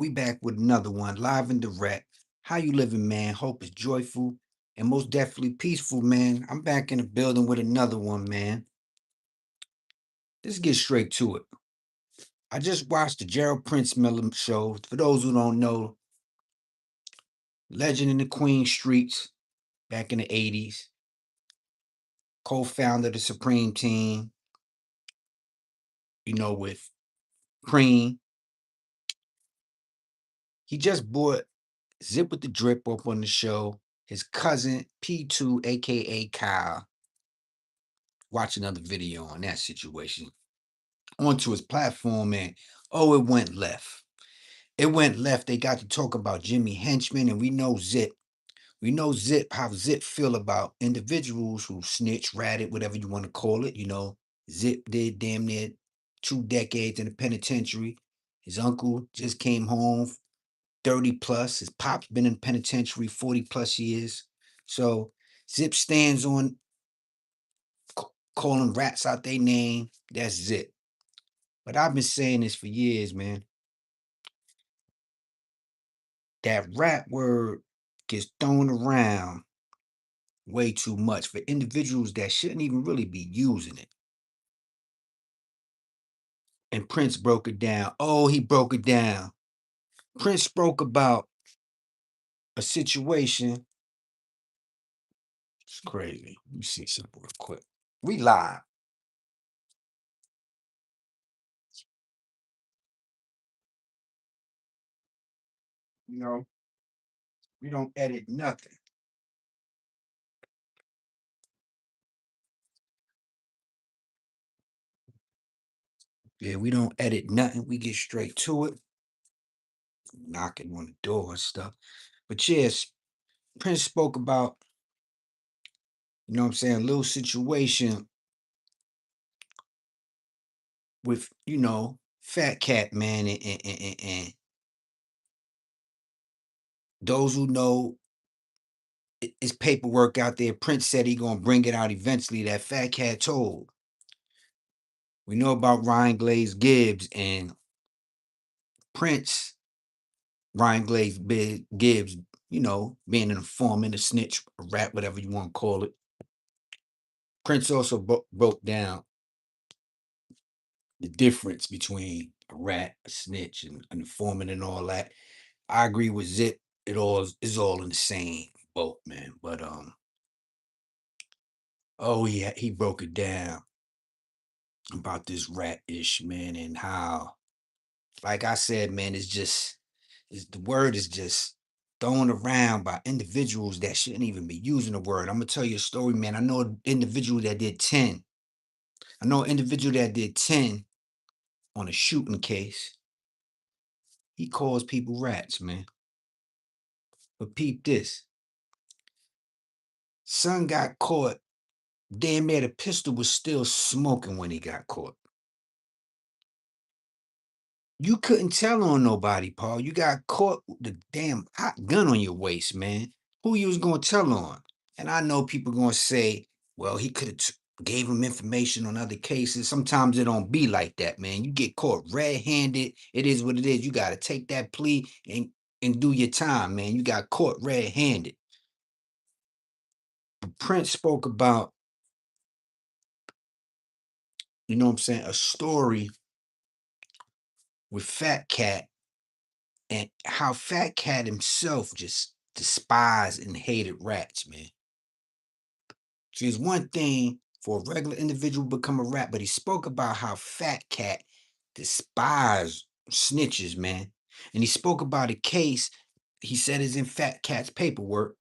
We back with another one, live and direct. How you living, man? Hope is joyful and most definitely peaceful, man. I'm back in the building with another one, man. Let's get straight to it. I just watched the Gerald Prince Miller show. For those who don't know, legend in the Queen streets back in the 80s, co-founder of the Supreme Team, with Cream. He just bought Zip with the Drip up on the show. His cousin, P2, aka Kyle, watch another video on that situation onto his platform, and it went left. It went left. They got to talk about Jimmy Henchman, and we know Zip. We know Zip, how Zip feel about individuals who snitch, ratted, whatever you want to call it. Zip did damn near 2 decades in the penitentiary. His uncle just came home 30 plus. His pop's been in penitentiary 40 plus years. So Zip stands on calling rats out their name. That's Zip. But I've been saying this for years, man. That rat word gets thrown around way too much for individuals that shouldn't even really be using it. And Prince broke it down. Oh, he broke it down. Prince spoke about a situation. It's crazy. Let me see something real quick. We live. You know, we don't edit nothing. Yeah, we don't edit nothing. We get straight to it. Knocking on the door and stuff. But yes, Prince spoke about, what I'm saying, a little situation with, Fat Cat Man, and those who know it's paperwork out there. Prince said he gonna bring it out eventually. That Fat Cat told. We know about Ryan Glaze Gibbs and Prince. Ryan Glaze Gibbs, being an informant, a snitch, a rat, whatever you want to call it. Prince also broke down the difference between a rat, a snitch, and an informant, and all that. I agree with Zip. It all is all in the same boat, man. But he broke it down about this rat ish, man, and how, like I said, man, the word is just thrown around by individuals that shouldn't even be using the word. I'm gonna tell you a story, man. I know an individual that did 10. I know an individual that did 10 on a shooting case. He calls people rats, man. But peep this. Son got caught. Damn near the pistol was still smoking when he got caught. You couldn't tell on nobody, Paul. You got caught with the damn hot gun on your waist, man. Who you was gonna tell on? And I know people gonna say, well, he could have gave him information on other cases. Sometimes it don't be like that, man. You get caught red-handed. It is what it is. You gotta take that plea and do your time, man. You got caught red-handed. Prince spoke about, what I'm saying, a story with Fat Cat and how Fat Cat himself just despised and hated rats, man. See, it's one thing for a regular individual to become a rat, but he spoke about how Fat Cat despised snitches, man. And he spoke about a case he said is in Fat Cat's paperwork.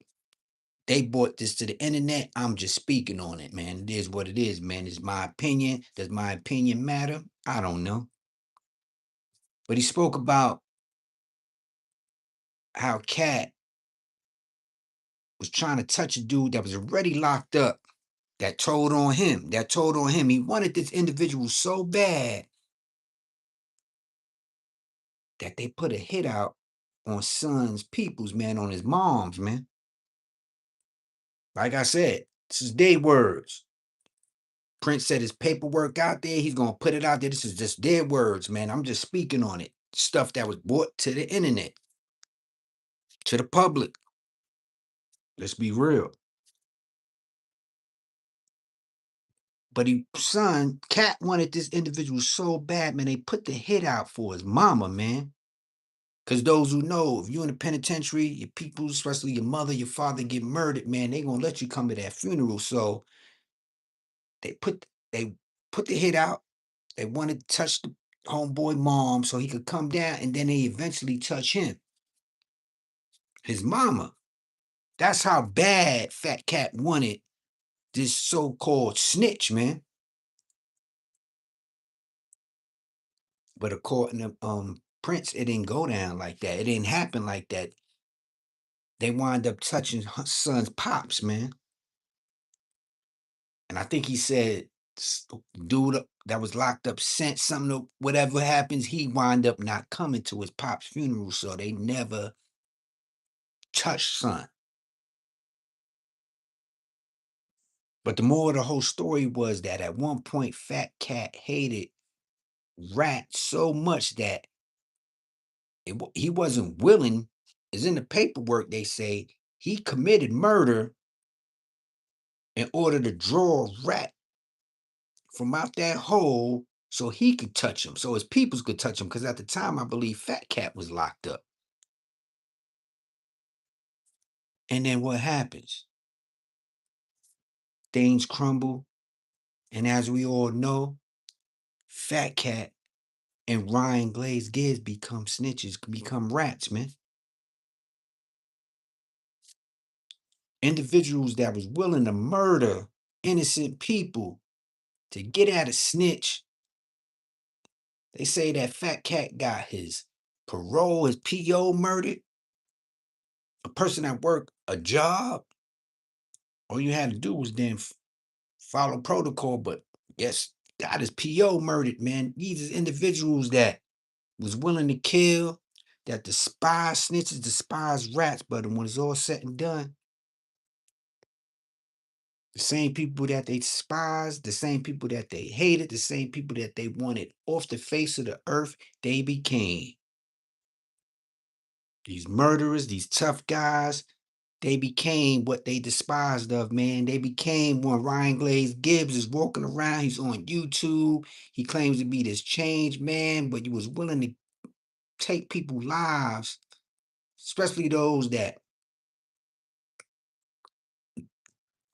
They brought this to the internet. I'm just speaking on it, man. It is what it is, man. It's my opinion. Does my opinion matter? I don't know. But he spoke about how Cat was trying to touch a dude that was already locked up, that told on him, he wanted this individual so bad that they put a hit out on son's people's, man, on his mom's, man. Like I said, this is their words. Prince said his paperwork out there, he's gonna put it out there. This is just their words, man. I'm just speaking on it. stuff that was brought to the internet, to the public. Let's be real. But he son, Cat wanted this individual so bad, man. They put the hit out for his mama, man. Because those who know, if you're in the penitentiary, your people, especially your mother, your father, get murdered, man, they gonna let you come to that funeral. So they put they put the hit out. They wanted to touch the homeboy mom so he could come down, and then they eventually touch him, his mama. That's how bad Fat Cat wanted this so-called snitch, man. But according to Prince, it didn't go down like that. It didn't happen like that. They wind up touching her son's pops, man. And I think he said dude that was locked up sent something to whatever happens, he wind up not coming to his pop's funeral. So they never touched son. But the more of the whole story was that at one point, Fat Cat hated Rat so much that he wasn't willing. Is in the paperwork they say he committed murder in order to draw Rat from out that hole so he could touch him, so his peoples could touch him. Because at the time, I believe Fat Cat was locked up. And then what happens? Things crumble, and as we all know, Fat Cat and Ryan Glaze Gibbs become snitches, become rats, man. Individuals that was willing to murder innocent people to get at a snitch. They say that Fat Cat got his parole, his PO murdered. A person that worked a job, all you had to do was then follow protocol, but yes, got his PO murdered, man. These is individuals that was willing to kill, that despise snitches, despise rats, but when it's all said and done, the same people that they despised, the same people that they hated, the same people that they wanted off the face of the earth, they became. These murderers, these tough guys, they became what they despised of, man. They became when Ryan Glaze Gibbs is walking around. He's on YouTube. He claims to be this changed man, but he was willing to take people's lives, especially those that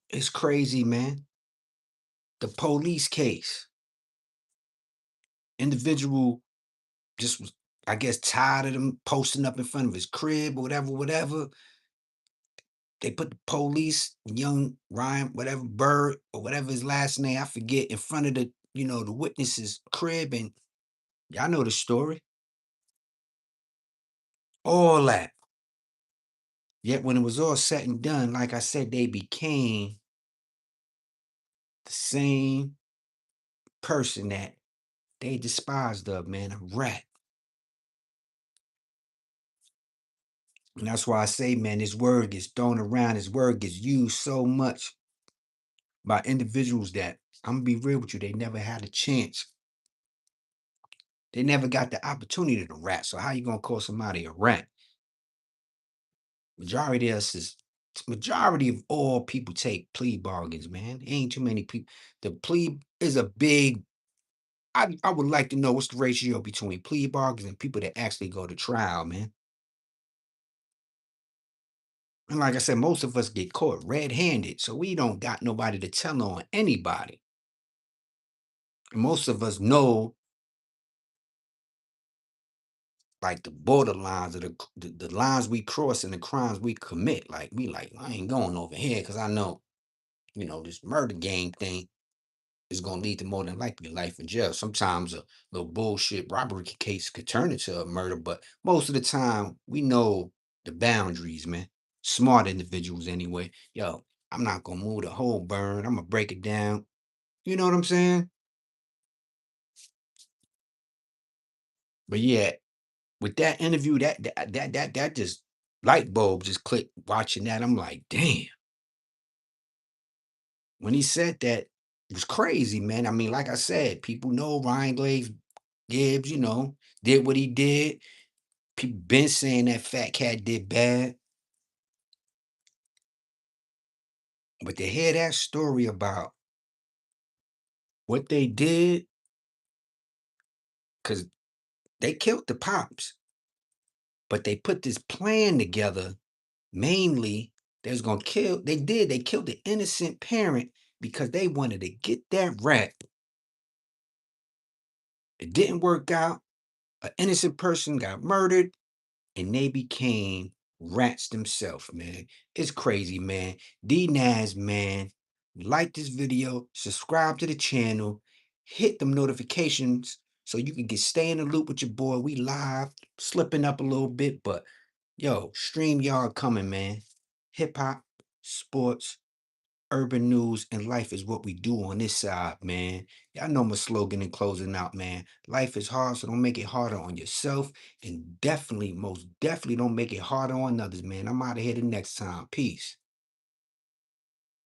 it's crazy, man. The police case. Individual just was, I guess, tired of them posting up in front of his crib or whatever, whatever. They put the police, young Ryan, whatever Bird or whatever his last name, I forget, in front of the witness's crib, and y'all know the story. All that. Yet when it was all said and done, like I said, they became the same person that they despised of, man, a rat. And that's why I say, man, this word gets thrown around, this word gets used so much by individuals that I'm gonna be real with you, they never had a chance. They never got the opportunity to rat. So how you gonna call somebody a rat? Majority of us is majority of all people take plea bargains, man. Ain't too many people. The plea is a big. I would like to know what's the ratio between plea bargains and people that actually go to trial, man. And like I said, most of us get caught red-handed, so we don't got nobody to tell on anybody. And most of us know like the borderlines of the lines we cross and the crimes we commit. Like we like, I ain't going over here because I know, this murder game thing is gonna lead to more than likely life in jail. Sometimes a little bullshit robbery case could turn into a murder, but most of the time we know the boundaries, man. Smart individuals anyway. Yo, I'm not gonna move the whole burn. I'm gonna break it down. You know what I'm saying? But yeah, with that interview, that just light bulb just clicked watching that. I'm like, damn. When he said that, it was crazy, man. I mean, like I said, people know Ryan Glaze Gibbs, did what he did. People been saying that Fat Cat did bad, but to hear that story about what they did, because they killed the pops, but they put this plan together. Mainly, they was gonna kill. They killed the innocent parent because they wanted to get that rat. It didn't work out. An innocent person got murdered, and they became rats themselves, man. It's crazy, man. D Naz, man. Like this video, subscribe to the channel, hit them notifications so you can stay in the loop with your boy. We live, slipping up a little bit, but yo, stream yard coming, man. Hip hop, sports, urban news, and life is what we do on this side, man. Y'all know my slogan in closing out, man. Life is hard, so don't make it harder on yourself. And definitely, most definitely don't make it harder on others, man. I'm out of here the next time. Peace.